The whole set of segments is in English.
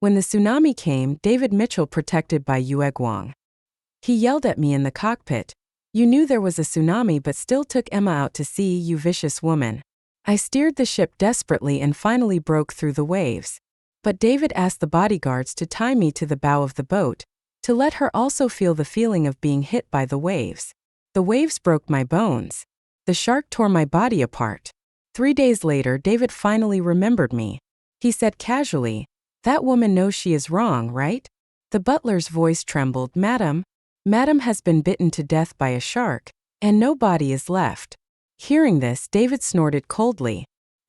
When the tsunami came, David Mitchell protected by Yuegwang. He yelled at me in the cockpit. You knew there was a tsunami but still took Emma out to sea, you vicious woman. I steered the ship desperately and finally broke through the waves. But David asked the bodyguards to tie me to the bow of the boat, to let her also feel the feeling of being hit by the waves. The waves broke my bones. The shark tore my body apart. 3 days later, David finally remembered me. He said casually, "That woman knows she is wrong, right?" The butler's voice trembled. Madam has been bitten to death by a shark, and no body is left." Hearing this, David snorted coldly.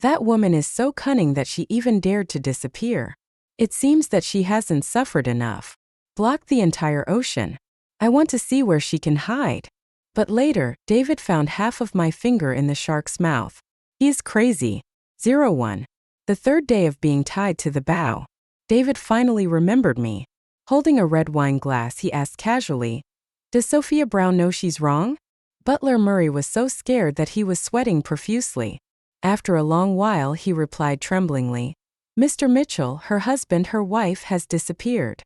That woman is so cunning that she even dared to disappear. It seems that she hasn't suffered enough. Blocked the entire ocean. I want to see where she can hide. But later, David found half of my finger in the shark's mouth. He is crazy. 01. The third day of being tied to the bow, David finally remembered me. Holding a red wine glass, he asked casually, "Does Sophia Brown know she's wrong?" Butler Murray was so scared that he was sweating profusely. After a long while, he replied tremblingly, "Mr. Mitchell, her husband, her wife, has disappeared."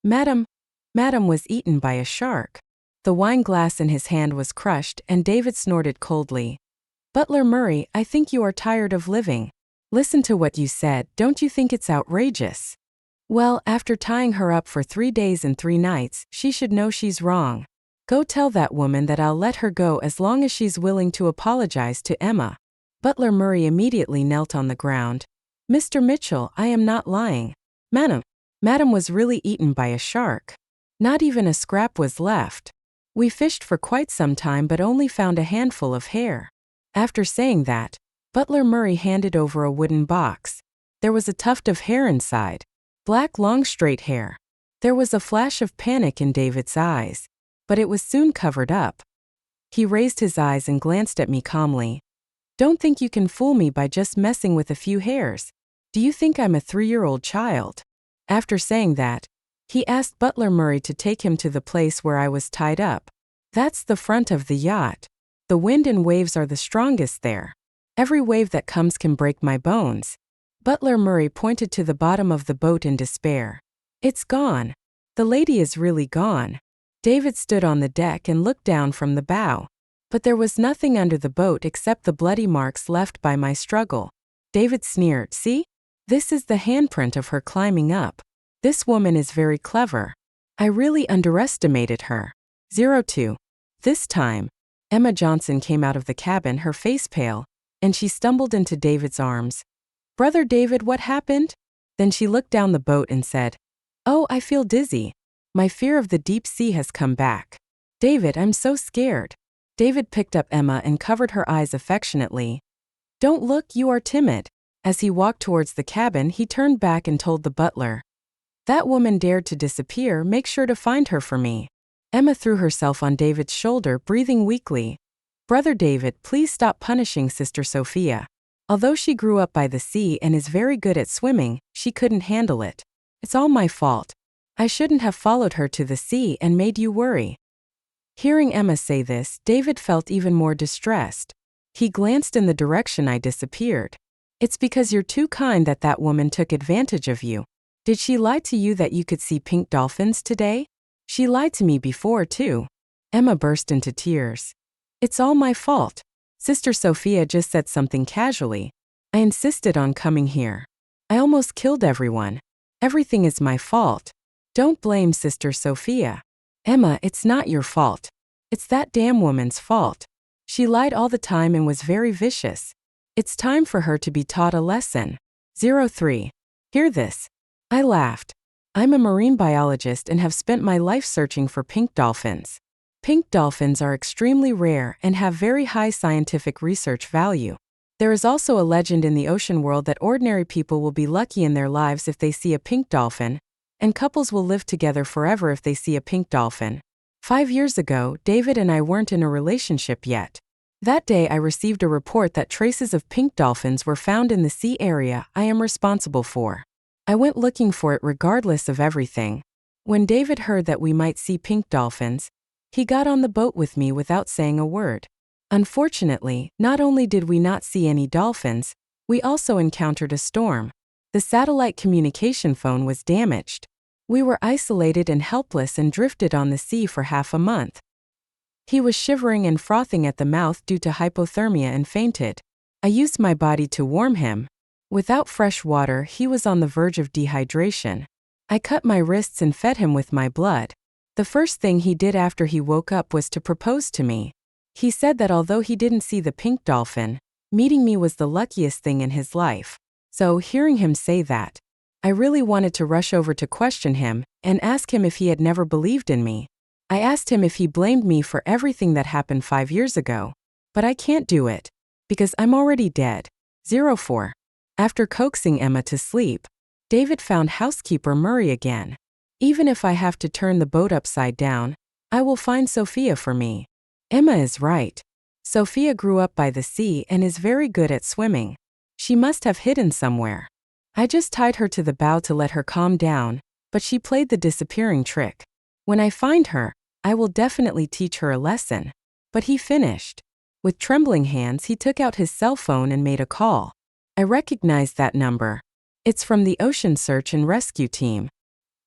Madam was eaten by a shark. The wine glass in his hand was crushed, and David snorted coldly. "Butler Murray, I think you are tired of living. Listen to what you said, don't you think it's outrageous?" Well, after tying her up for 3 days and 3 nights, she should know she's wrong. Go tell that woman that I'll let her go as long as she's willing to apologize to Emma. Butler Murray immediately knelt on the ground. "Mr. Mitchell, I am not lying. Madam was really eaten by a shark. Not even a scrap was left. We fished for quite some time but only found a handful of hair." After saying that, Butler Murray handed over a wooden box. There was a tuft of hair inside. Black, long, straight hair. There was a flash of panic in David's eyes, but it was soon covered up. He raised his eyes and glanced at me calmly. "Don't think you can fool me by just messing with a few hairs. Do you think I'm a 3-year-old child?" After saying that, he asked Butler Murray to take him to the place where I was tied up. "That's the front of the yacht. The wind and waves are the strongest there. Every wave that comes can break my bones." Butler Murray pointed to the bottom of the boat in despair. "It's gone. The lady is really gone." David stood on the deck and looked down from the bow. But there was nothing under the boat except the bloody marks left by my struggle. David sneered, "See? This is the handprint of her climbing up. This woman is very clever. I really underestimated her." 02. This time, Emma Johnson came out of the cabin, her face pale, and she stumbled into David's arms. "Brother David, what happened?" Then she looked down the boat and said, "Oh, I feel dizzy. My fear of the deep sea has come back. David, I'm so scared." David picked up Emma and covered her eyes affectionately. "Don't look, you are timid." As he walked towards the cabin, he turned back and told the butler, "That woman dared to disappear, make sure to find her for me." Emma threw herself on David's shoulder, breathing weakly. "Brother David, please stop punishing Sister Sophia. Although she grew up by the sea and is very good at swimming, she couldn't handle it. It's all my fault. I shouldn't have followed her to the sea and made you worry." Hearing Emma say this, David felt even more distressed. He glanced in the direction I disappeared. "It's because you're too kind that that woman took advantage of you. Did she lie to you that you could see pink dolphins today? She lied to me before, too." Emma burst into tears. "It's all my fault. Sister Sophia just said something casually. I insisted on coming here. I almost killed everyone. Everything is my fault. Don't blame Sister Sophia." "Emma, it's not your fault. It's that damn woman's fault. She lied all the time and was very vicious. It's time for her to be taught a lesson." 03. Hear this. I laughed. "I'm a marine biologist and have spent my life searching for pink dolphins. Pink dolphins are extremely rare and have very high scientific research value. There is also a legend in the ocean world that ordinary people will be lucky in their lives if they see a pink dolphin, and couples will live together forever if they see a pink dolphin. 5 years ago, David and I weren't in a relationship yet. That day I received a report that traces of pink dolphins were found in the sea area I am responsible for. I went looking for it regardless of everything. When David heard that we might see pink dolphins, he got on the boat with me without saying a word. Unfortunately, not only did we not see any dolphins, we also encountered a storm. The satellite communication phone was damaged. We were isolated and helpless and drifted on the sea for half a month. He was shivering and frothing at the mouth due to hypothermia and fainted. I used my body to warm him. Without fresh water, he was on the verge of dehydration. I cut my wrists and fed him with my blood. The first thing he did after he woke up was to propose to me. He said that although he didn't see the pink dolphin, meeting me was the luckiest thing in his life. So, hearing him say that, I really wanted to rush over to question him and ask him if he had never believed in me. I asked him if he blamed me for everything that happened 5 years ago. But I can't do it, because I'm already dead. 04. After coaxing Emma to sleep, David found housekeeper Murray again. Even if I have to turn the boat upside down, I will find Sophia for me. Emma is right. Sophia grew up by the sea and is very good at swimming. She must have hidden somewhere. I just tied her to the bow to let her calm down, but she played the disappearing trick. When I find her, I will definitely teach her a lesson. But he finished. With trembling hands, he took out his cell phone and made a call. I recognized that number. It's from the Ocean Search and Rescue Team.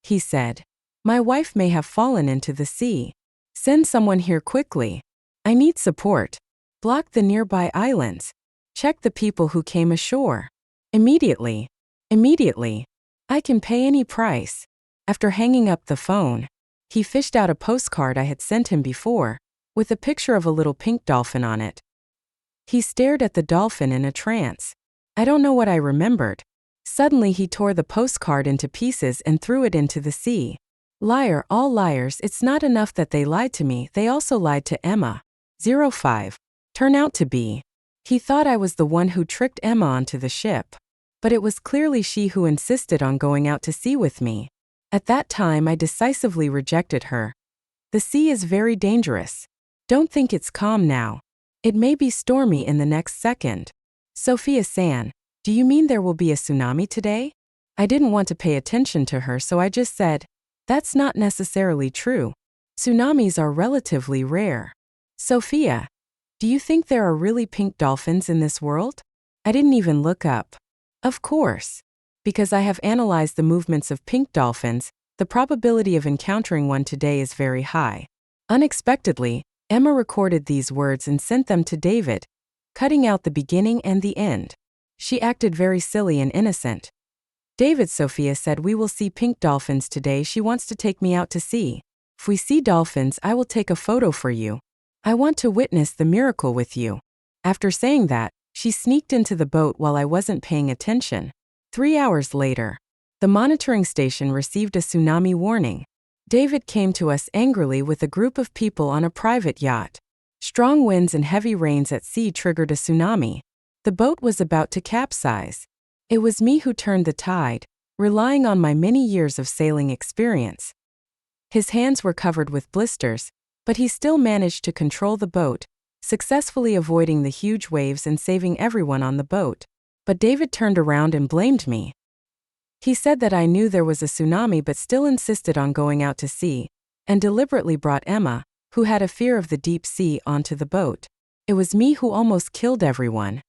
He said, "My wife may have fallen into the sea. Send someone here quickly. I need support. Block the nearby islands. Check the people who came ashore. Immediately. Immediately. I can pay any price." After hanging up the phone, he fished out a postcard I had sent him before, with a picture of a little pink dolphin on it. He stared at the dolphin in a trance. I don't know what I remembered. Suddenly he tore the postcard into pieces and threw it into the sea. Liar, all liars, it's not enough that they lied to me, they also lied to Emma. 05. Turn out to be. He thought I was the one who tricked Emma onto the ship. But it was clearly she who insisted on going out to sea with me. At that time I decisively rejected her. The sea is very dangerous. Don't think it's calm now. It may be stormy in the next second. Sophia-san, do you mean there will be a tsunami today? I didn't want to pay attention to her, so I just said, that's not necessarily true. Tsunamis are relatively rare. Sophia, do you think there are really pink dolphins in this world? I didn't even look up. Of course. Because I have analyzed the movements of pink dolphins, the probability of encountering one today is very high. Unexpectedly, Emma recorded these words and sent them to David, cutting out the beginning and the end. She acted very silly and innocent. David, Sophia said we will see pink dolphins today. She wants to take me out to sea. If we see dolphins, I will take a photo for you. I want to witness the miracle with you. After saying that, she sneaked into the boat while I wasn't paying attention. 3 hours later, the monitoring station received a tsunami warning. David came to us angrily with a group of people on a private yacht. Strong winds and heavy rains at sea triggered a tsunami. The boat was about to capsize. It was me who turned the tide, relying on my many years of sailing experience. His hands were covered with blisters, but he still managed to control the boat, successfully avoiding the huge waves and saving everyone on the boat. But David turned around and blamed me. He said that I knew there was a tsunami but still insisted on going out to sea, and deliberately brought Emma, who had a fear of the deep sea, onto the boat. It was me who almost killed everyone.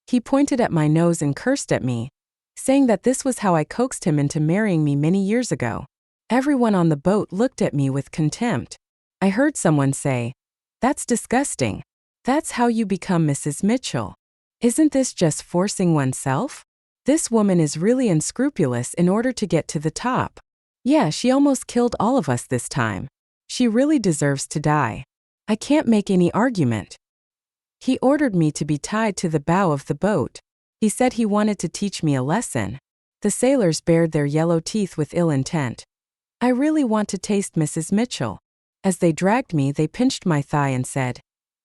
He pointed at my nose and cursed at me, saying that this was how I coaxed him into marrying me many years ago. Everyone on the boat looked at me with contempt. I heard someone say, "That's disgusting. That's how you become Mrs. Mitchell. Isn't this just forcing oneself? This woman is really unscrupulous in order to get to the top. Yeah, she almost killed all of us this time. She really deserves to die. I can't make any argument." He ordered me to be tied to the bow of the boat. He said he wanted to teach me a lesson. The sailors bared their yellow teeth with ill intent. I really want to taste Mrs. Mitchell. As they dragged me, they pinched my thigh and said,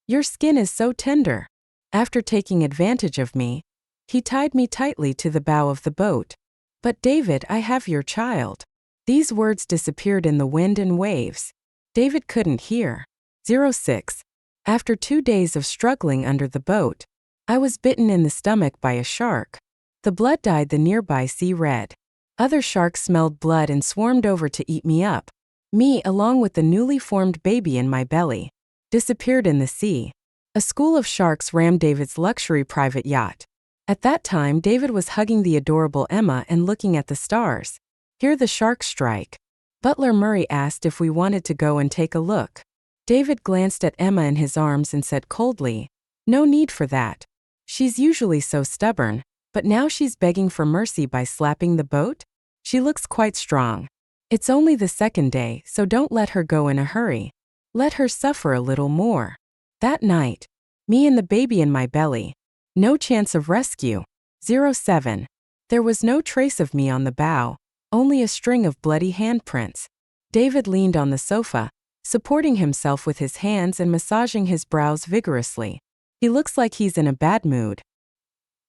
"Your skin is so tender." After taking advantage of me, he tied me tightly to the bow of the boat. "But David, I have your child." These words disappeared in the wind and waves. David couldn't hear. 06. After 2 days of struggling under the boat, I was bitten in the stomach by a shark. The blood dyed the nearby sea red. Other sharks smelled blood and swarmed over to eat me up. Me, along with the newly formed baby in my belly, disappeared in the sea. A school of sharks rammed David's luxury private yacht. At that time, David was hugging the adorable Emma and looking at the stars. Hear the sharks strike. Butler Murray asked if we wanted to go and take a look. David glanced at Emma in his arms and said coldly, "No need for that. She's usually so stubborn, but now she's begging for mercy by slapping the boat? She looks quite strong. It's only the second day, so don't let her go in a hurry. Let her suffer a little more." That night, me and the baby in my belly. No chance of rescue. 07. There was no trace of me on the bow, only a string of bloody handprints. David leaned on the sofa, supporting himself with his hands and massaging his brows vigorously. He looks like he's in a bad mood.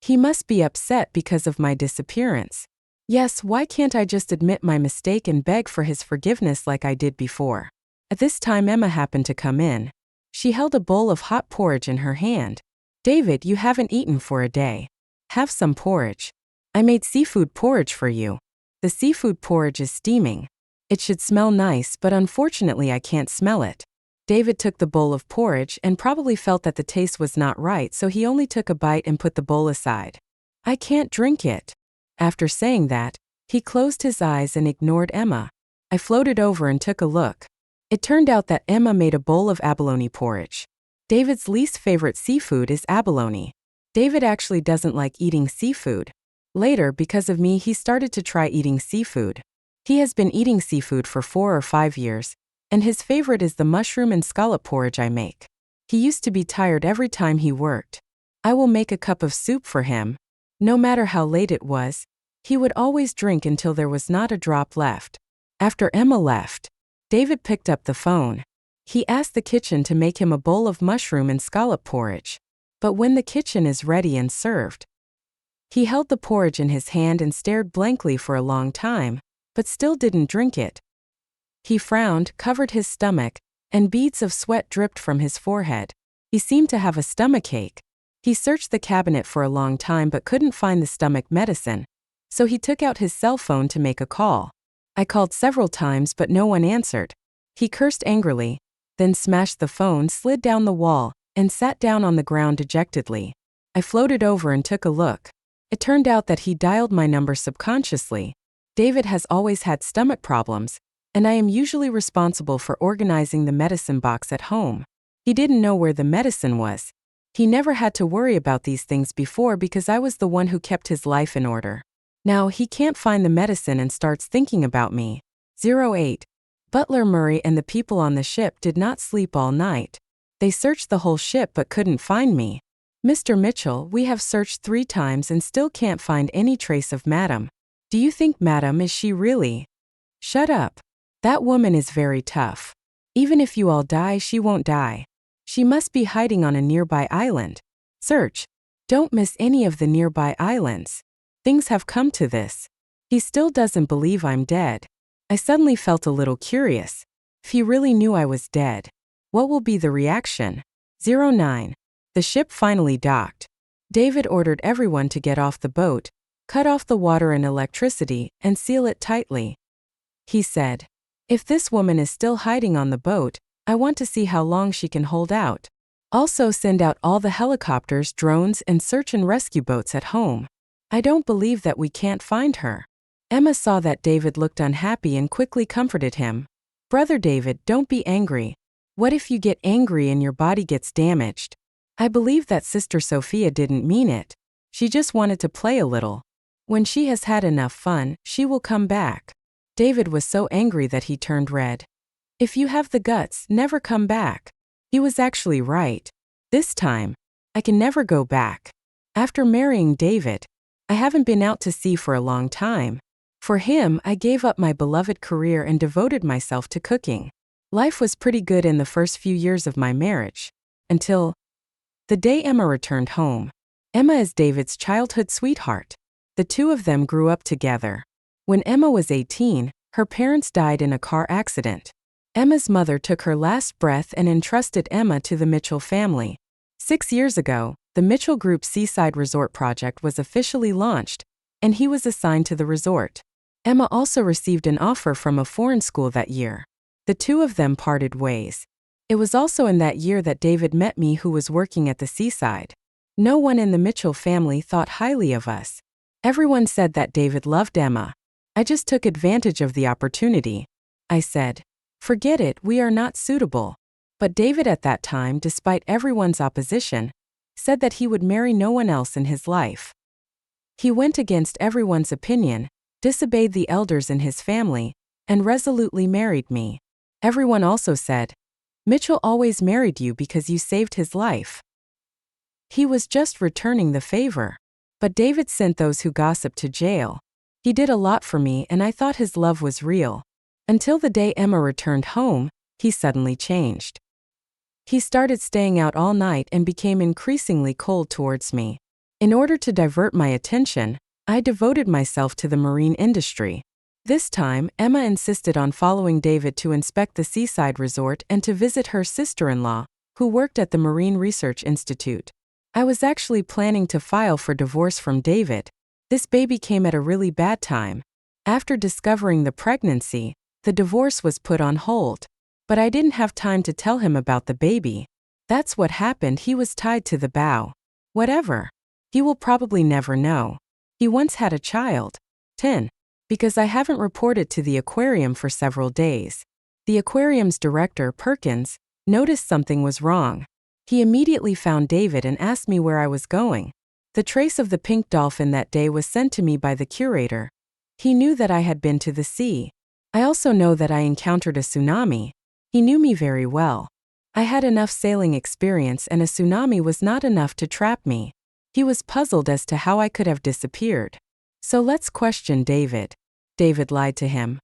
He must be upset because of my disappearance. Yes, why can't I just admit my mistake and beg for his forgiveness like I did before? At this time, Emma happened to come in. She held a bowl of hot porridge in her hand. "David, you haven't eaten for a day. Have some porridge. I made seafood porridge for you. The seafood porridge is steaming. It should smell nice, but unfortunately I can't smell it." David took the bowl of porridge and probably felt that the taste was not right, so he only took a bite and put the bowl aside. "I can't drink it." After saying that, he closed his eyes and ignored Emma. I floated over and took a look. It turned out that Emma made a bowl of abalone porridge. David's least favorite seafood is abalone. David actually doesn't like eating seafood. Later, because of me, he started to try eating seafood. He has been eating seafood for 4 or 5 years, and his favorite is the mushroom and scallop porridge I make. He used to be tired every time he worked. I will make a cup of soup for him. No matter how late it was, he would always drink until there was not a drop left. After Emma left, David picked up the phone. He asked the kitchen to make him a bowl of mushroom and scallop porridge. But when the kitchen is ready and served, he held the porridge in his hand and stared blankly for a long time, but still didn't drink it. He frowned, covered his stomach, and beads of sweat dripped from his forehead. He seemed to have a stomachache. He searched the cabinet for a long time but couldn't find the stomach medicine, so he took out his cell phone to make a call. I called several times but no one answered. He cursed angrily, then smashed the phone, slid down the wall, and sat down on the ground dejectedly. I floated over and took a look. It turned out that he dialed my number subconsciously. David has always had stomach problems, and I am usually responsible for organizing the medicine box at home. He didn't know where the medicine was. He never had to worry about these things before because I was the one who kept his life in order. Now he can't find the medicine and starts thinking about me. 08. Butler Murray and the people on the ship did not sleep all night. They searched the whole ship but couldn't find me. "Mr. Mitchell, we have searched 3 times and still can't find any trace of Madam. Do you think Madam is she really?" "Shut up. That woman is very tough. Even if you all die, she won't die. She must be hiding on a nearby island. Search. Don't miss any of the nearby islands. Things have come to this." He still doesn't believe I'm dead. I suddenly felt a little curious. If he really knew I was dead, what will be the reaction? 09. The ship finally docked. David ordered everyone to get off the boat, cut off the water and electricity, and seal it tightly. He said, "If this woman is still hiding on the boat, I want to see how long she can hold out. Also send out all the helicopters, drones, and search and rescue boats at home. I don't believe that we can't find her." Emma saw that David looked unhappy and quickly comforted him. "Brother David, don't be angry. What if you get angry and your body gets damaged? I believe that Sister Sophia didn't mean it. She just wanted to play a little. When she has had enough fun, she will come back." David was so angry that he turned red. "If you have the guts, never come back." He was actually right. This time, I can never go back. After marrying David, I haven't been out to sea for a long time. For him, I gave up my beloved career and devoted myself to cooking. Life was pretty good in the first few years of my marriage. Until the day Emma returned home. Emma is David's childhood sweetheart. The two of them grew up together. When Emma was 18, her parents died in a car accident. Emma's mother took her last breath and entrusted Emma to the Mitchell family. 6 years ago, the Mitchell Group's Seaside Resort project was officially launched, and he was assigned to the resort. Emma also received an offer from a foreign school that year. The two of them parted ways. It was also in that year that David met me, who was working at the seaside. No one in the Mitchell family thought highly of us. Everyone said that David loved Emma. I just took advantage of the opportunity. I said, "Forget it, we are not suitable." But David at that time, despite everyone's opposition, said that he would marry no one else in his life. He went against everyone's opinion, disobeyed the elders in his family, and resolutely married me. Everyone also said, "Mitchell always married you because you saved his life." He was just returning the favor. But David sent those who gossiped to jail. He did a lot for me and I thought his love was real. Until the day Emma returned home, he suddenly changed. He started staying out all night and became increasingly cold towards me. In order to divert my attention, I devoted myself to the marine industry. This time, Emma insisted on following David to inspect the seaside resort and to visit her sister-in-law, who worked at the Marine Research Institute. I was actually planning to file for divorce from David. This baby came at a really bad time. After discovering the pregnancy, the divorce was put on hold. But I didn't have time to tell him about the baby. That's what happened. He was tied to the bow. Whatever. He will probably never know. He once had a child. 10. Because I haven't reported to the aquarium for several days. The aquarium's director, Perkins, noticed something was wrong. He immediately found David and asked me where I was going. The trace of the pink dolphin that day was sent to me by the curator. He knew that I had been to the sea. I also know that I encountered a tsunami. He knew me very well. I had enough sailing experience and a tsunami was not enough to trap me. He was puzzled as to how I could have disappeared. So let's question David. David lied to him.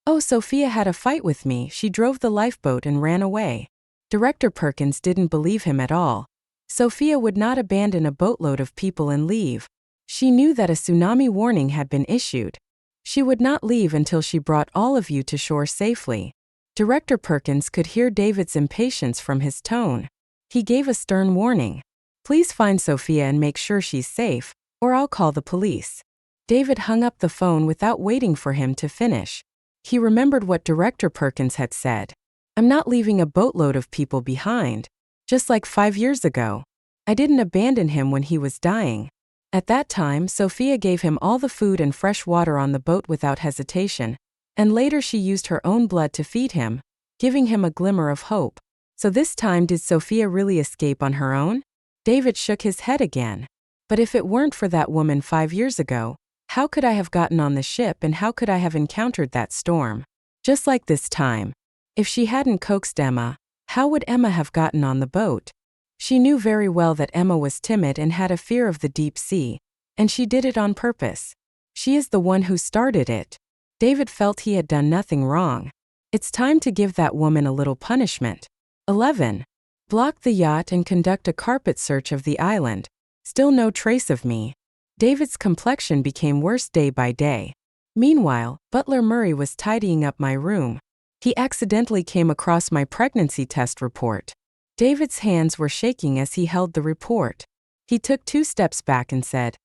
Oh, Sophia had a fight with me. She drove the lifeboat and ran away. Director Perkins didn't believe him at all. Sophia would not abandon a boatload of people and leave. She knew that a tsunami warning had been issued. She would not leave until she brought all of you to shore safely. Director Perkins could hear David's impatience from his tone. He gave a stern warning. Please find Sophia and make sure she's safe, or I'll call the police. David hung up the phone without waiting for him to finish. He remembered what Director Perkins had said. I'm not leaving a boatload of people behind. Just like 5 years ago. I didn't abandon him when he was dying. At that time, Sophia gave him all the food and fresh water on the boat without hesitation, and later she used her own blood to feed him, giving him a glimmer of hope. So this time, did Sophia really escape on her own? David shook his head again. But if it weren't for that woman 5 years ago, how could I have gotten on the ship and how could I have encountered that storm? Just like this time. If she hadn't coaxed Emma, how would Emma have gotten on the boat? She knew very well that Emma was timid and had a fear of the deep sea, and she did it on purpose. She is the one who started it. David felt he had done nothing wrong. It's time to give that woman a little punishment. 11. Block the yacht and conduct a carpet search of the island. Still no trace of me. David's complexion became worse day by day. Meanwhile, Butler Murray was tidying up my room. He accidentally came across my pregnancy test report. David's hands were shaking as he held the report. He took 2 steps back and said,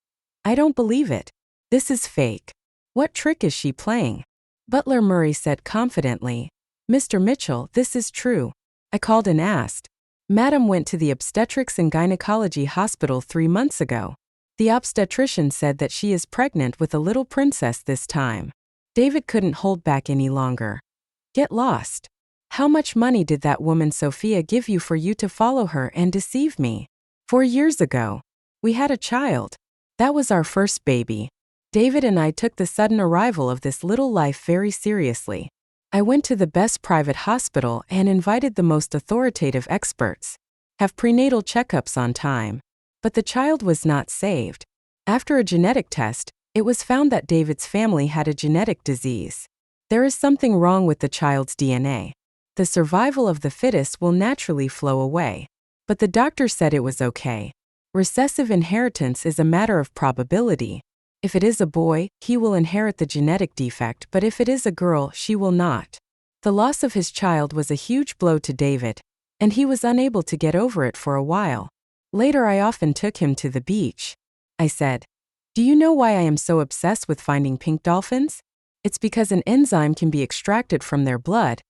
I don't believe it. This is fake. What trick is she playing? Butler Murray said confidently, Mr. Mitchell, this is true. I called and asked. Madam went to the obstetrics and gynecology hospital 3 months ago. The obstetrician said that she is pregnant with a little princess this time. David couldn't hold back any longer. Get lost. How much money did that woman Sophia give you for you to follow her and deceive me? 4 years ago. We had a child. That was our first baby. David and I took the sudden arrival of this little life very seriously. I went to the best private hospital and invited the most authoritative experts. Have prenatal checkups on time. But the child was not saved. After a genetic test, it was found that David's family had a genetic disease. There is something wrong with the child's DNA. The survival of the fittest will naturally flow away. But the doctor said it was okay. Recessive inheritance is a matter of probability. If it is a boy, he will inherit the genetic defect, but if it is a girl, she will not. The loss of his child was a huge blow to David, and he was unable to get over it for a while. Later I often took him to the beach. I said, do you know why I am so obsessed with finding pink dolphins? It's because an enzyme can be extracted from their blood,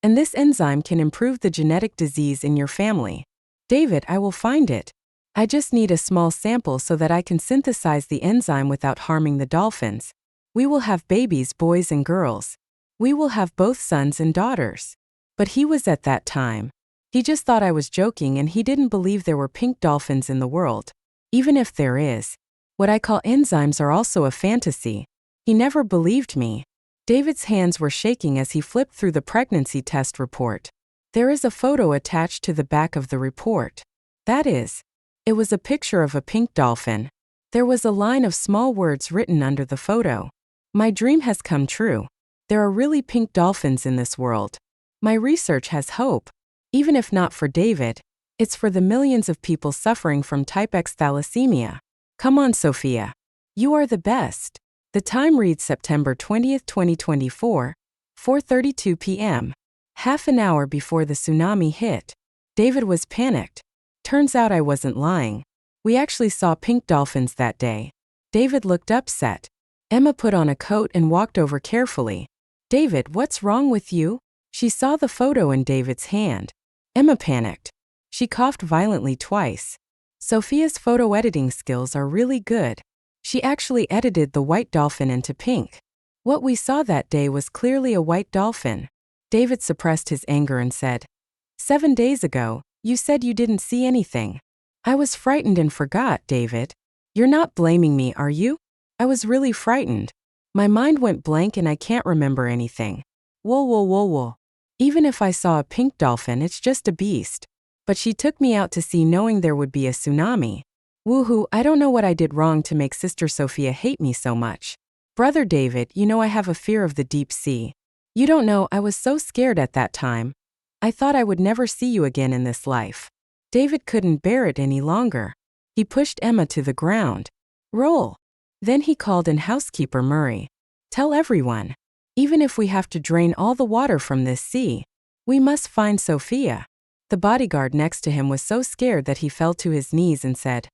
and this enzyme can improve the genetic disease in your family. David, I will find it. I just need a small sample so that I can synthesize the enzyme without harming the dolphins. We will have babies, boys and girls. We will have both sons and daughters. But he was at that time. He just thought I was joking and he didn't believe there were pink dolphins in the world. Even if there is. What I call enzymes are also a fantasy. He never believed me. David's hands were shaking as he flipped through the pregnancy test report. There is a photo attached to the back of the report. That is. It was a picture of a pink dolphin. There was a line of small words written under the photo. My dream has come true. There are really pink dolphins in this world. My research has hope. Even if not for David, it's for the millions of people suffering from type X thalassemia. Come on, Sophia. You are the best. The time reads September 20th, 2024, 4:32 p.m. Half an hour before the tsunami hit. David was panicked. Turns out I wasn't lying. We actually saw pink dolphins that day. David looked upset. Emma put on a coat and walked over carefully. David, what's wrong with you? She saw the photo in David's hand. Emma panicked. She coughed violently twice. Sophia's photo editing skills are really good. She actually edited the white dolphin into pink. What we saw that day was clearly a white dolphin. David suppressed his anger and said, 7 days ago, you said you didn't see anything. I was frightened and forgot, David. You're not blaming me, are you? I was really frightened. My mind went blank and I can't remember anything. Whoa. Even if I saw a pink dolphin, it's just a beast. But she took me out to sea knowing there would be a tsunami. Woohoo, I don't know what I did wrong to make Sister Sophia hate me so much. Brother David, you know I have a fear of the deep sea. You don't know, I was so scared at that time. I thought I would never see you again in this life. David couldn't bear it any longer. He pushed Emma to the ground. Roll. Then he called in housekeeper Murray. Tell everyone. Even if we have to drain all the water from this sea, we must find Sophia. The bodyguard next to him was so scared that he fell to his knees and said,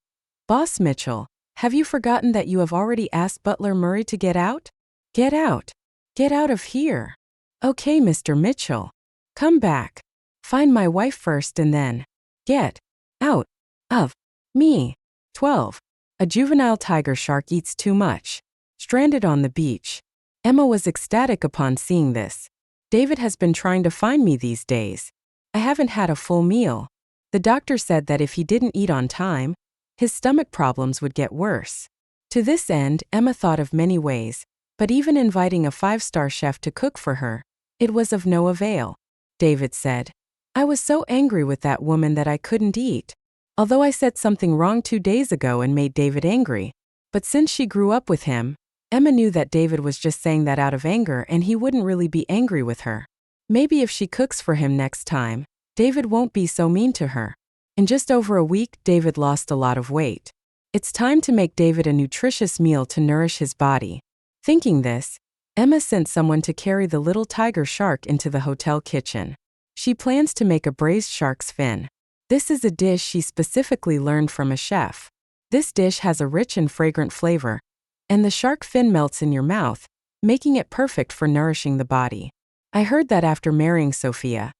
Boss Mitchell, have you forgotten that you have already asked Butler Murray to get out? Get out. Get out of here. Okay, Mr. Mitchell. Come back. Find my wife first and then get out of me. 12. A juvenile tiger shark eats too much. Stranded on the beach. Emma was ecstatic upon seeing this. David has been trying to find me these days. I haven't had a full meal. The doctor said that if he didn't eat on time, his stomach problems would get worse. To this end, Emma thought of many ways, but even inviting a 5-star chef to cook for her, it was of no avail. David said, I was so angry with that woman that I couldn't eat. Although I said something wrong 2 days ago and made David angry, but since she grew up with him, Emma knew that David was just saying that out of anger and he wouldn't really be angry with her. Maybe if she cooks for him next time, David won't be so mean to her. In just over a week, David lost a lot of weight. It's time to make David a nutritious meal to nourish his body. Thinking this, Emma sent someone to carry the little tiger shark into the hotel kitchen. She plans to make a braised shark's fin. This is a dish she specifically learned from a chef. This dish has a rich and fragrant flavor, and the shark fin melts in your mouth, making it perfect for nourishing the body. I heard that after marrying Sophia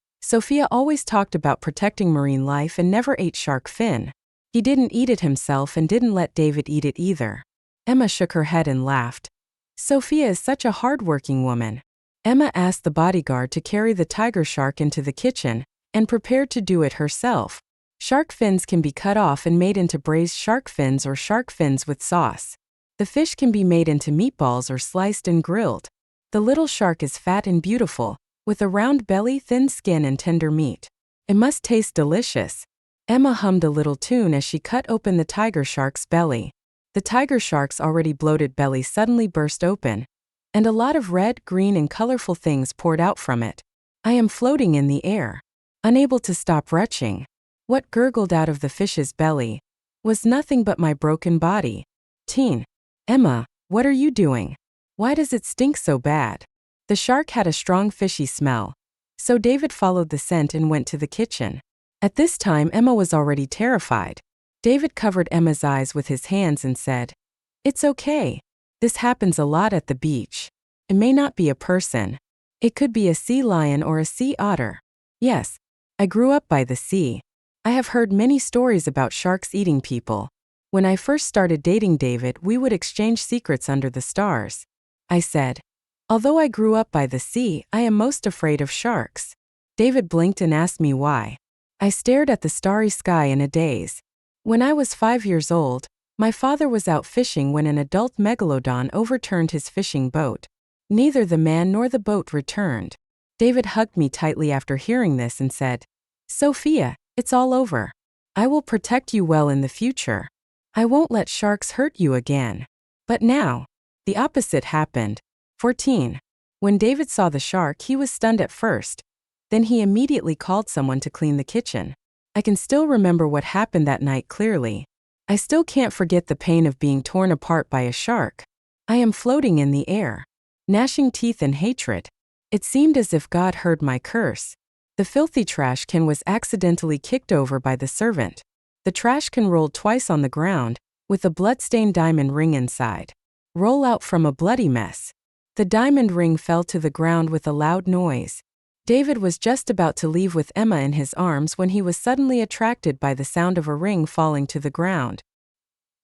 always talked about protecting marine life and never ate shark fin. He didn't eat it himself and didn't let David eat it either. Emma shook her head and laughed. Sophia is such a hard-working woman. Emma asked the bodyguard to carry the tiger shark into the kitchen and prepared to do it herself. Shark fins can be cut off and made into braised shark fins or shark fins with sauce. The fish can be made into meatballs or sliced and grilled. The little shark is fat and beautiful, with a round belly, thin skin and tender meat. It must taste delicious. Emma hummed a little tune as she cut open the tiger shark's belly. The tiger shark's already bloated belly suddenly burst open, and a lot of red, green and colorful things poured out from it. I am floating in the air, unable to stop retching. What gurgled out of the fish's belly was nothing but my broken body. Emma, what are you doing? Why does it stink so bad? The shark had a strong fishy smell, so David followed the scent and went to the kitchen. At this time, Emma was already terrified. David covered Emma's eyes with his hands and said, It's okay. This happens a lot at the beach. It may not be a person. It could be a sea lion or a sea otter. Yes, I grew up by the sea. I have heard many stories about sharks eating people. When I first started dating David, we would exchange secrets under the stars. I said, although I grew up by the sea, I am most afraid of sharks. David blinked and asked me why. I stared at the starry sky in a daze. When I was 5 years old, my father was out fishing when an adult megalodon overturned his fishing boat. Neither the man nor the boat returned. David hugged me tightly after hearing this and said, Sophia, it's all over. I will protect you well in the future. I won't let sharks hurt you again. But now, the opposite happened. 14. When David saw the shark, he was stunned at first. Then he immediately called someone to clean the kitchen. I can still remember what happened that night clearly. I still can't forget the pain of being torn apart by a shark. I am floating in the air, gnashing teeth in hatred. It seemed as if God heard my curse. The filthy trash can was accidentally kicked over by the servant. The trash can rolled twice on the ground, with a blood-stained diamond ring inside. Roll out from a bloody mess. The diamond ring fell to the ground with a loud noise. David was just about to leave with Emma in his arms when he was suddenly attracted by the sound of a ring falling to the ground.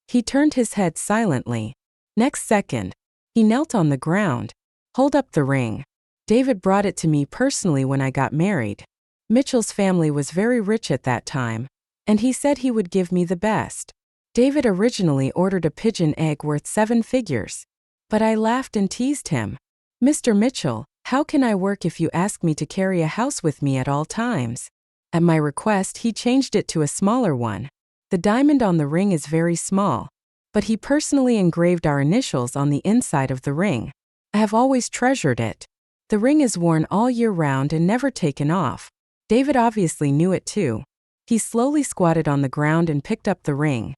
He turned his head silently. Next second, he knelt on the ground. Hold up the ring. David brought it to me personally when I got married. Mitchell's family was very rich at that time, and he said he would give me the best. David originally ordered a pigeon egg worth 7 figures. But I laughed and teased him. Mr. Mitchell, how can I work if you ask me to carry a house with me at all times? At my request, he changed it to a smaller one. The diamond on the ring is very small, but he personally engraved our initials on the inside of the ring. I have always treasured it. The ring is worn all year round and never taken off. David obviously knew it too. He slowly squatted on the ground and picked up the ring.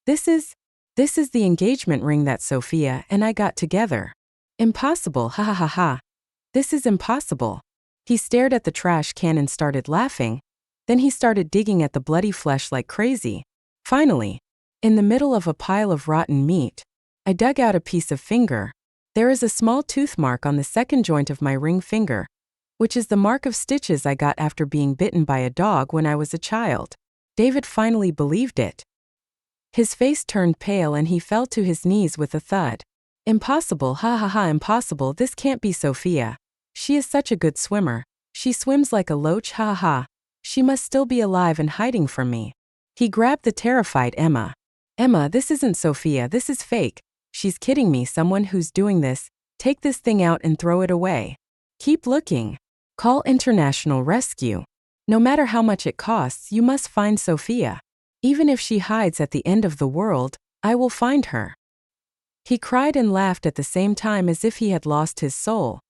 This is the engagement ring that Sophia and I got together. Impossible, ha ha ha ha. This is impossible. He stared at the trash can and started laughing. Then he started digging at the bloody flesh like crazy. Finally, in the middle of a pile of rotten meat, I dug out a piece of finger. There is a small tooth mark on the second joint of my ring finger, which is the mark of stitches I got after being bitten by a dog when I was a child. David finally believed it. His face turned pale and he fell to his knees with a thud. Impossible, ha ha ha, impossible, this can't be Sophia. She is such a good swimmer. She swims like a loach, ha ha. She must still be alive and hiding from me. He grabbed the terrified Emma. Emma, this isn't Sophia, this is fake. She's kidding me, someone who's doing this. Take this thing out and throw it away. Keep looking. Call international rescue. No matter how much it costs, you must find Sophia. Even if she hides at the end of the world, I will find her. He cried and laughed at the same time as if he had lost his soul.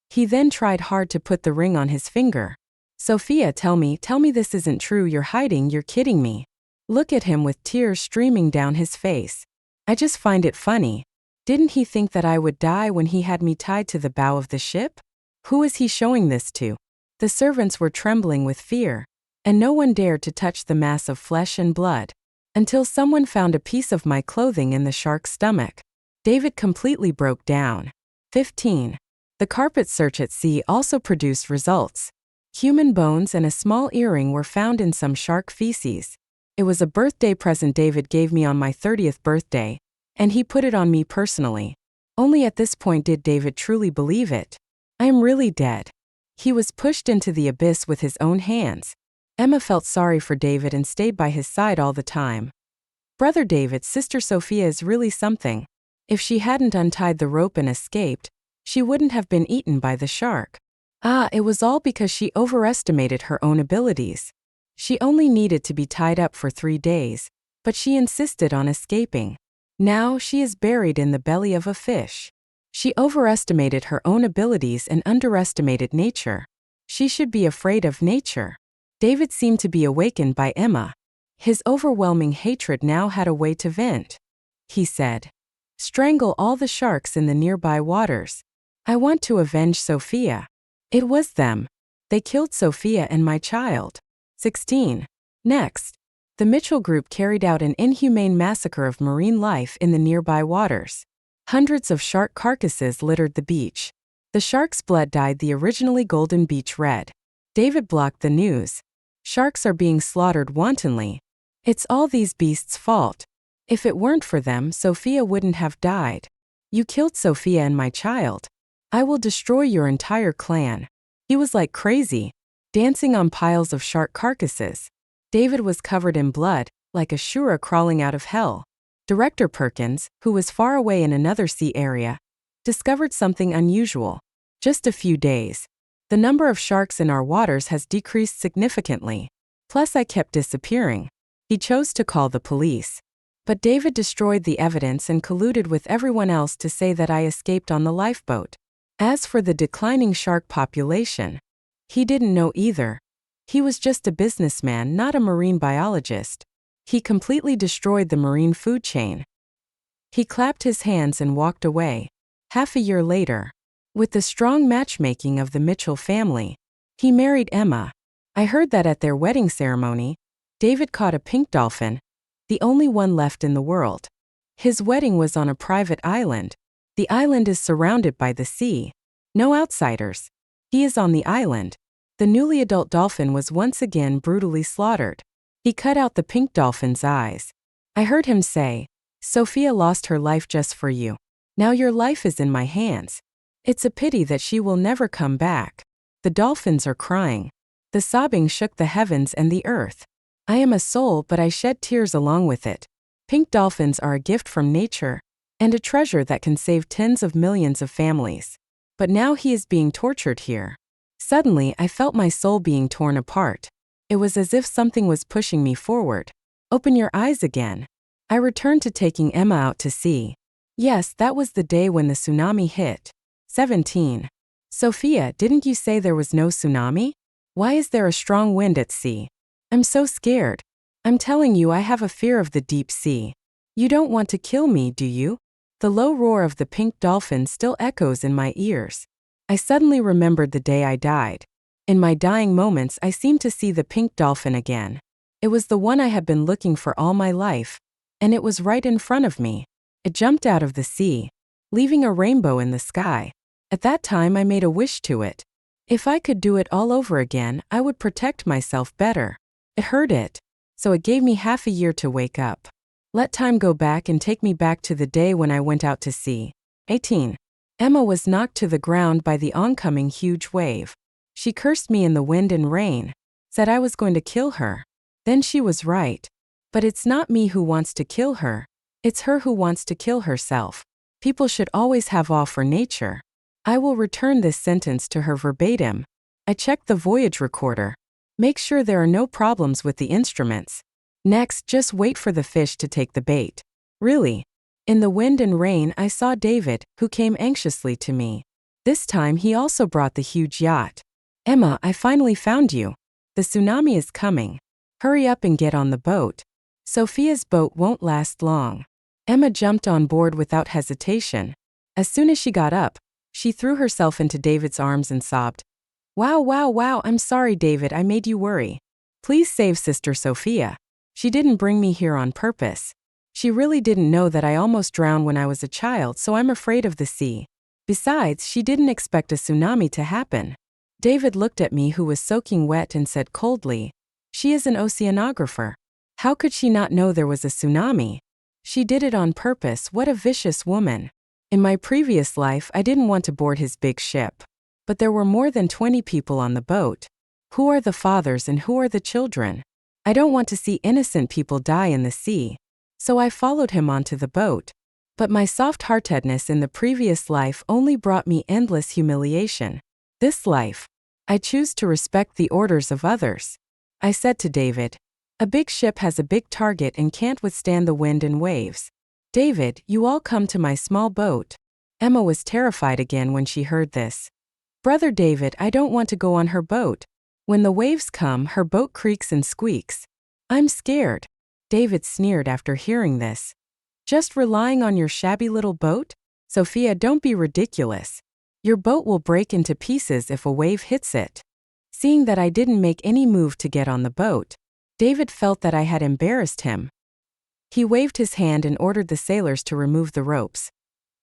He then tried hard to put the ring on his finger. Sophia, tell me this isn't true, you're hiding, you're kidding me. Look at him with tears streaming down his face. I just find it funny. Didn't he think that I would die when he had me tied to the bow of the ship? Who is he showing this to? The servants were trembling with fear, and no one dared to touch the mass of flesh and blood, until someone found a piece of my clothing in the shark's stomach. David completely broke down. 15. The carpet search at sea also produced results. Human bones and a small earring were found in some shark feces. It was a birthday present David gave me on my 30th birthday, and he put it on me personally. Only at this point did David truly believe it. I am really dead. He was pushed into the abyss with his own hands. Emma felt sorry for David and stayed by his side all the time. Brother David's sister Sophia is really something. If she hadn't untied the rope and escaped, she wouldn't have been eaten by the shark. It was all because she overestimated her own abilities. She only needed to be tied up for 3 days, but she insisted on escaping. Now she is buried in the belly of a fish. She overestimated her own abilities and underestimated nature. She should be afraid of nature. David seemed to be awakened by Emma. His overwhelming hatred now had a way to vent. He said, "Strangle all the sharks in the nearby waters. I want to avenge Sophia. It was them. They killed Sophia and my child." 16. Next, the Mitchell group carried out an inhumane massacre of marine life in the nearby waters. Hundreds of shark carcasses littered the beach. The shark's blood dyed the originally golden beach red. David blocked the news. Sharks are being slaughtered wantonly. It's all these beasts' fault. If it weren't for them, Sophia wouldn't have died. You killed Sophia and my child. I will destroy your entire clan. He was like crazy, dancing on piles of shark carcasses. David was covered in blood, like a Shura crawling out of hell. Director Perkins, who was far away in another sea area, discovered something unusual. Just a few days. The number of sharks in our waters has decreased significantly. Plus I kept disappearing. He chose to call the police. But David destroyed the evidence and colluded with everyone else to say that I escaped on the lifeboat. As for the declining shark population, he didn't know either. He was just a businessman, not a marine biologist. He completely destroyed the marine food chain. He clapped his hands and walked away. Half a year later, with the strong matchmaking of the Mitchell family, he married Emma. I heard that at their wedding ceremony, David caught a pink dolphin, the only one left in the world. His wedding was on a private island. The island is surrounded by the sea. No outsiders. He is on the island. The newly adult dolphin was once again brutally slaughtered. He cut out the pink dolphin's eyes. I heard him say, "Sophia lost her life just for you. Now your life is in my hands. It's a pity that she will never come back." The dolphins are crying. The sobbing shook the heavens and the earth. I am a soul, but I shed tears along with it. Pink dolphins are a gift from nature, and a treasure that can save tens of millions of families. But now he is being tortured here. Suddenly, I felt my soul being torn apart. It was as if something was pushing me forward. Open your eyes again. I returned to taking Emma out to sea. Yes, that was the day when the tsunami hit. 17. Sophia, didn't you say there was no tsunami? Why is there a strong wind at sea? I'm so scared. I'm telling you, I have a fear of the deep sea. You don't want to kill me, do you? The low roar of the pink dolphin still echoes in my ears. I suddenly remembered the day I died. In my dying moments, I seemed to see the pink dolphin again. It was the one I had been looking for all my life, and it was right in front of me. It jumped out of the sea, leaving a rainbow in the sky. At that time, I made a wish to it. If I could do it all over again, I would protect myself better. It hurt it, so it gave me half a year to wake up. Let time go back and take me back to the day when I went out to sea. 18. Emma was knocked to the ground by the oncoming huge wave. She cursed me in the wind and rain, said I was going to kill her. Then she was right. But it's not me who wants to kill her. It's her who wants to kill herself. People should always have awe for nature. I will return this sentence to her verbatim. I checked the voyage recorder. Make sure there are no problems with the instruments. Next, just wait for the fish to take the bait. Really. In the wind and rain, I saw David, who came anxiously to me. This time he also brought the huge yacht. Emma, I finally found you. The tsunami is coming. Hurry up and get on the boat. Sophia's boat won't last long. Emma jumped on board without hesitation. As soon as she got up, she threw herself into David's arms and sobbed, "Wow, wow, wow, I'm sorry, David, I made you worry. Please save Sister Sophia. She didn't bring me here on purpose. She really didn't know that I almost drowned when I was a child, so I'm afraid of the sea. Besides, she didn't expect a tsunami to happen." David looked at me, who was soaking wet, and said coldly, "She is an oceanographer. How could she not know there was a tsunami? She did it on purpose. What a vicious woman." In my previous life, I didn't want to board his big ship. But there were more than 20 people on the boat. Who are the fathers and who are the children? I don't want to see innocent people die in the sea. So I followed him onto the boat. But my soft-heartedness in the previous life only brought me endless humiliation. This life, I choose to respect the orders of others. I said to David, "A big ship has a big target and can't withstand the wind and waves. David, you all come to my small boat." Emma was terrified again when she heard this. "Brother David, I don't want to go on her boat. When the waves come, her boat creaks and squeaks. I'm scared." David sneered after hearing this. "Just relying on your shabby little boat? Sophia, don't be ridiculous. Your boat will break into pieces if a wave hits it." Seeing that I didn't make any move to get on the boat, David felt that I had embarrassed him. He waved his hand and ordered the sailors to remove the ropes.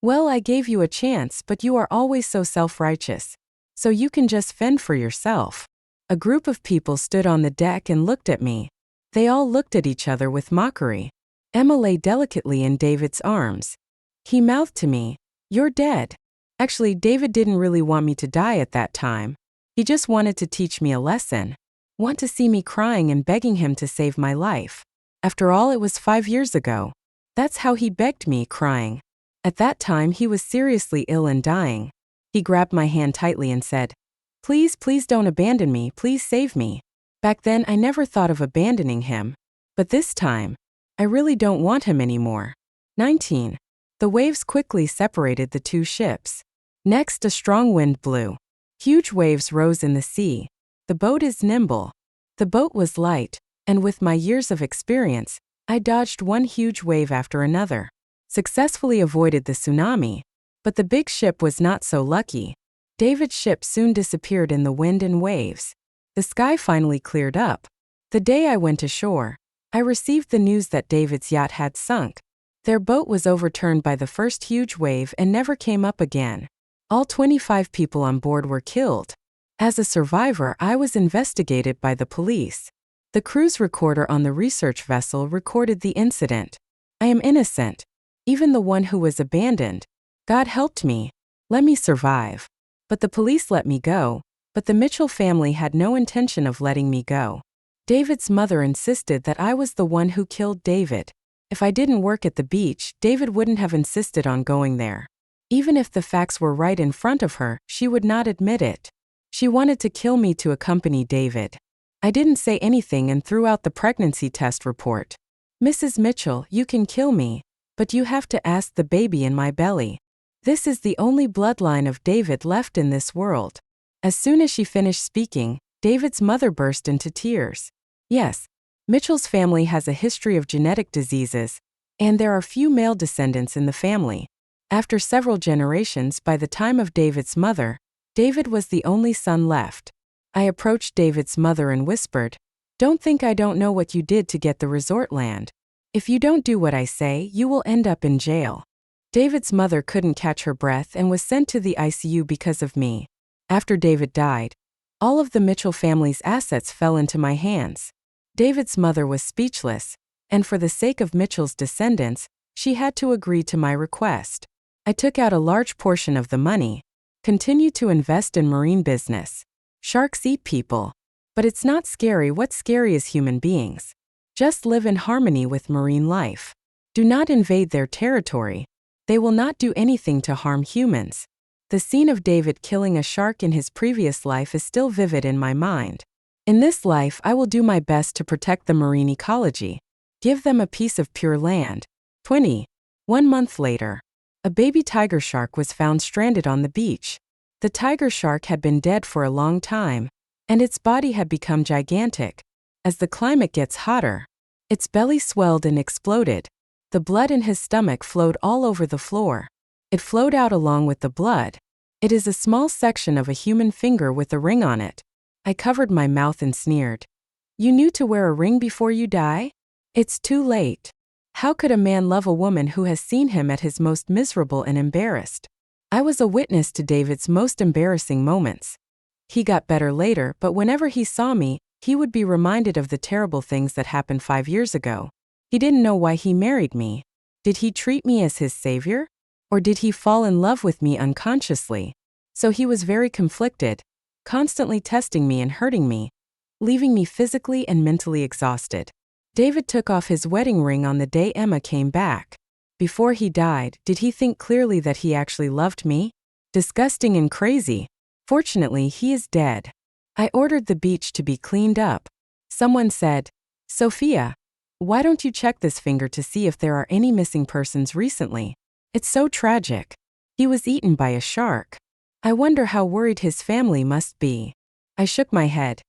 "Well, I gave you a chance, but you are always so self-righteous. So you can just fend for yourself." A group of people stood on the deck and looked at me. They all looked at each other with mockery. Emma lay delicately in David's arms. He mouthed to me, "You're dead." Actually, David didn't really want me to die at that time. He just wanted to teach me a lesson. Want to see me crying and begging him to save my life. After all, it was 5 years ago. That's how he begged me, crying. At that time, he was seriously ill and dying. He grabbed my hand tightly and said, "Please, please don't abandon me, please save me." Back then, I never thought of abandoning him. But this time, I really don't want him anymore. 19. The waves quickly separated the two ships. Next, a strong wind blew. Huge waves rose in the sea. The boat is nimble. The boat was light, and with my years of experience, I dodged one huge wave after another. Successfully avoided the tsunami. But the big ship was not so lucky. David's ship soon disappeared in the wind and waves. The sky finally cleared up. The day I went ashore, I received the news that David's yacht had sunk. Their boat was overturned by the first huge wave and never came up again. All 25 people on board were killed. As a survivor, I was investigated by the police. The cruise recorder on the research vessel recorded the incident. I am innocent. Even the one who was abandoned. God helped me. Let me survive. But the police let me go. But the Mitchell family had no intention of letting me go. David's mother insisted that I was the one who killed David. If I didn't work at the beach, David wouldn't have insisted on going there. Even if the facts were right in front of her, she would not admit it. She wanted to kill me to accompany David. I didn't say anything and threw out the pregnancy test report. "Mrs. Mitchell, you can kill me, but you have to ask the baby in my belly. This is the only bloodline of David left in this world." As soon as she finished speaking, David's mother burst into tears. Yes, Mitchell's family has a history of genetic diseases, and there are few male descendants in the family. After several generations, by the time of David's mother, David was the only son left. I approached David's mother and whispered, "Don't think I don't know what you did to get the resort land. If you don't do what I say, you will end up in jail." David's mother couldn't catch her breath and was sent to the ICU because of me. After David died, all of the Mitchell family's assets fell into my hands. David's mother was speechless, and for the sake of Mitchell's descendants, she had to agree to my request. I took out a large portion of the money, continued to invest in marine business. Sharks eat people. But it's not scary. What's scary is human beings. Just live in harmony with marine life. Do not invade their territory. They will not do anything to harm humans. The scene of David killing a shark in his previous life is still vivid in my mind. In this life, I will do my best to protect the marine ecology. Give them a piece of pure land. 20. 1 month later, a baby tiger shark was found stranded on the beach. The tiger shark had been dead for a long time, and its body had become gigantic. As the climate gets hotter, its belly swelled and exploded. The blood in his stomach flowed all over the floor. It flowed out along with the blood. It is a small section of a human finger with a ring on it. I covered my mouth and sneered. "You knew to wear a ring before you die? It's too late. How could a man love a woman who has seen him at his most miserable and embarrassed?" I was a witness to David's most embarrassing moments. He got better later, but whenever he saw me, he would be reminded of the terrible things that happened 5 years ago. He didn't know why he married me. Did he treat me as his savior? Or did he fall in love with me unconsciously? So he was very conflicted, constantly testing me and hurting me, leaving me physically and mentally exhausted. David took off his wedding ring on the day Emma came back. Before he died, did he think clearly that he actually loved me? Disgusting and crazy. Fortunately, he is dead. I ordered the beach to be cleaned up. Someone said, "Sophia, why don't you check this finger to see if there are any missing persons recently? It's so tragic. He was eaten by a shark. I wonder how worried his family must be." I shook my head.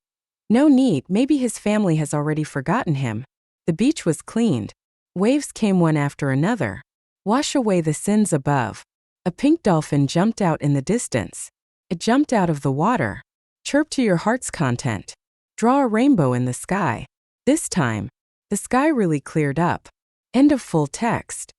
No need, maybe his family has already forgotten him. The beach was cleaned. Waves came one after another. Wash away the sins above. A pink dolphin jumped out in the distance. It jumped out of the water. Chirp to your heart's content. Draw a rainbow in the sky. This time, the sky really cleared up. End of full text.